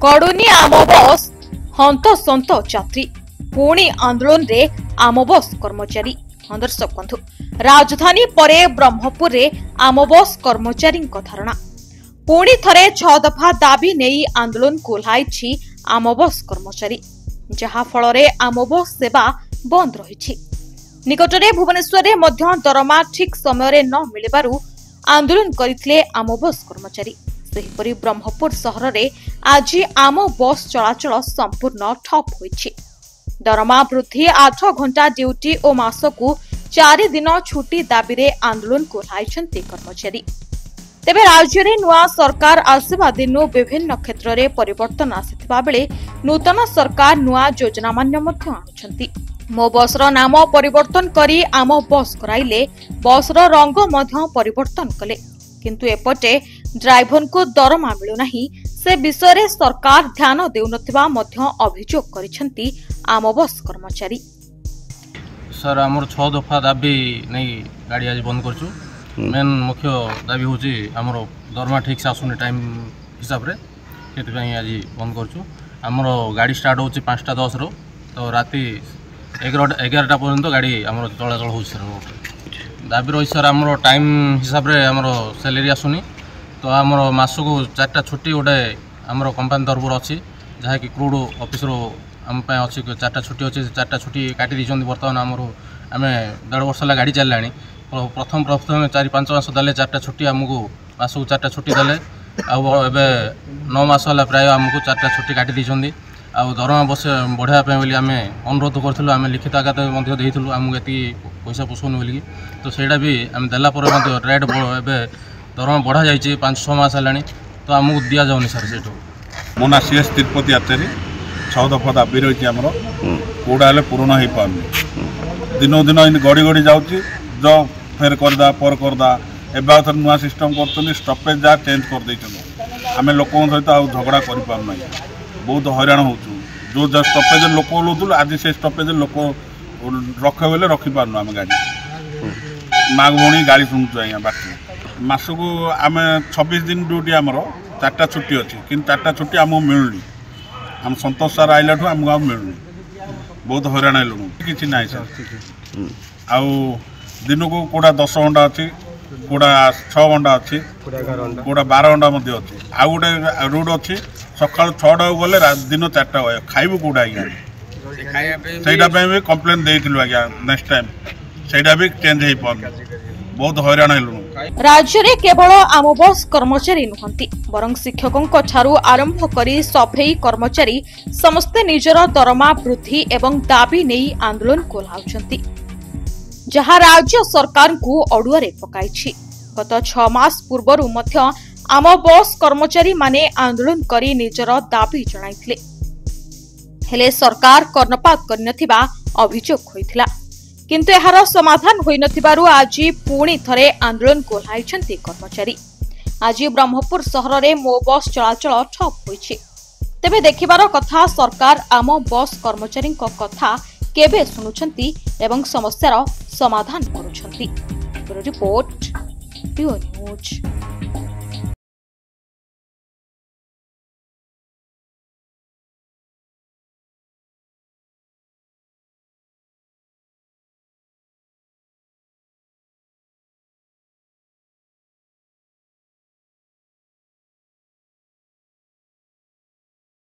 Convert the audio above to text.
गड़ुनी आम बस हंतसंत यात्री पुणी आंदोलन रे आम बस कर्मचारी दर्शक बंधु राजधानी परे ब्रह्मपुर रे आम बस कर्मचारी धारणा पुणी थरे 6 दफा दाबी नहीं आंदोलन कोल्हाई आम बस कर्मचारी जहा फल रे आम बस सेवा बंद रही निकटरे भुवनेश्वर रे मध्य दरमा ठीक समय रे न मिलिबारु आंदोलन करथिले आम बस कर्मचारी सेहिपरि ब्रह्मपुर सहर रे आज आम बस चलाचल संपूर्ण ठप होइछि। दरमा वृद्धि 8 घंटा ड्यूटी और मासकु 4 दिन छुट्टी दाबी रे आंदोलन कोल्हाइछन्ति कर्मचारी। तेबे राज्य रे नुआ सरकार आसीबा दिनु विभिन्न क्षेत्र रे परिवर्तन आसीथिबा बेले नूतन सरकार नुआ योजना मान्य मध्य आनुछन्ति। मो बस रो नाम परिवर्तन करी आम बस कराइले बस रो रंग मध्य परिवर्तन कले किंतु एपटे ड्राइवर को दरमा मिलु नाही से विषय रे सरकार ध्यान देउनथिबा मध्य अभियोग करिसंती आम बस कर्मचारी। सर हमर 6 दफा दाबी नै गाड़ी आज बंद करछु। मेन मुख्य दाबी होची हमर दरमा ठीक से आसुनी टाइम हिसाब रे केते आज बंद करछु। हमर गाड़ी स्टार्ट होची 5:10 रो तो राती 11टा पर्यंत गाड़ी हमर चलाचल होची सर। दाबी रही सर हमर टाइम हिसाब रे हमर सैलरी आसुनी तो हमर मासको 4टा छुट्टी गोटे हमर कंपनी तरफ अच्छी जहाँ कि क्रूड ऑफिस रो हम पे अच्छी 4टा छुट्टी अच्छी 4टा छुट्टी काटी दीचंती। बर्तमान हमर आमे 1.5 वर्ष ला गाड़ी चलानी प्रथम 4-5 मास देले 4टा छुट्टी हमको मासको 4टा छुट्टी देले आबे 9 मास वाला प्राय हमको 4टा छुट्टी काटी दीचंती। आ दरमा बस बढ़ाया बोली आम अनुरोध करूँ आम लिखित आघात देइथिलु आमको एति पैसा पोषण बोलिकी तो सेटा भी आम देला पर रेट ए दरमा बढ़ा जाइए 5-6 मास है तो आमको दि जाऊनी सर से मो ना सीएस तिरुपति आचार्य 6 दफा दाबी रही आमर कौड़ा हेल्ले पूरण हो पार दिन दिन गड़ी गड़ी जाऊँगी जब फेर करदा पर करदा एवं नुआ सिस्टम कर स्टपेज जहाँ चेंज कर आम लोक सहित आ झगड़ा कर बहुत हैरान हो जो जो स्टपेज लोक ओल्लौलु आज से स्टपेज लोक रखे बेले रखिपारनु आम गाड़ी माँ भौणी गाड़ी शुणुचु आज्ञा बाकी मासको आम 26 दिन ड्यूटी आमर 4टा छुट्टी अच्छी कि 4टा छुट्टी आमको मिलूनी आम संतोष सार आइला ठू आमको मिलूनी बहुत हैरान हेलुनु कि ना सर आउ दिन को कौड़ा 10 घंटा अच्छी कौड़ा 6 घंटा अच्छी कौड़ा 12 घंटा अच्छी आउ गोटे रूट अच्छी सका 6टा गले दिन 4टा खाइबू कौटा आज्ञा से भी कम्प्लेन देइथिलु आज्ञा नेक्स्ट टाइम सेटा भी चेंज हो पार बहुत हैरान हेलुनु। राज्य रे केवल आम बस कर्मचारी नुहंती बरं शिक्षकों ठारू आरंभ करी सफेई कर्मचारी समस्ते निजर दरमा वृद्धि एवं दाबी नहीं आंदोलन कोल्हाउछंती जहा राज्य सरकार को अडुआरे पकाइछि। गत 6 मास पूर्वरु मध्य आम बस कर्मचारी माने आंदोलन करी निजर दाबी जणाइथिले हेले सरकार कर्णपात करनथिबा अभियोग होइथिला किंतु एहार समाधान होई नथिबारु आज पुणी थरे आंदोलन कोल्हाइछंती कर्मचारी। आज ब्रह्मपुर सहर रे मो बस चलाचल ठप होइछि तेबे देखिबार कथा सरकार आम बस कर्मचारी कथा केबे सुनुछंती एवं समस्यार समाधान करूछंती। Report pure news.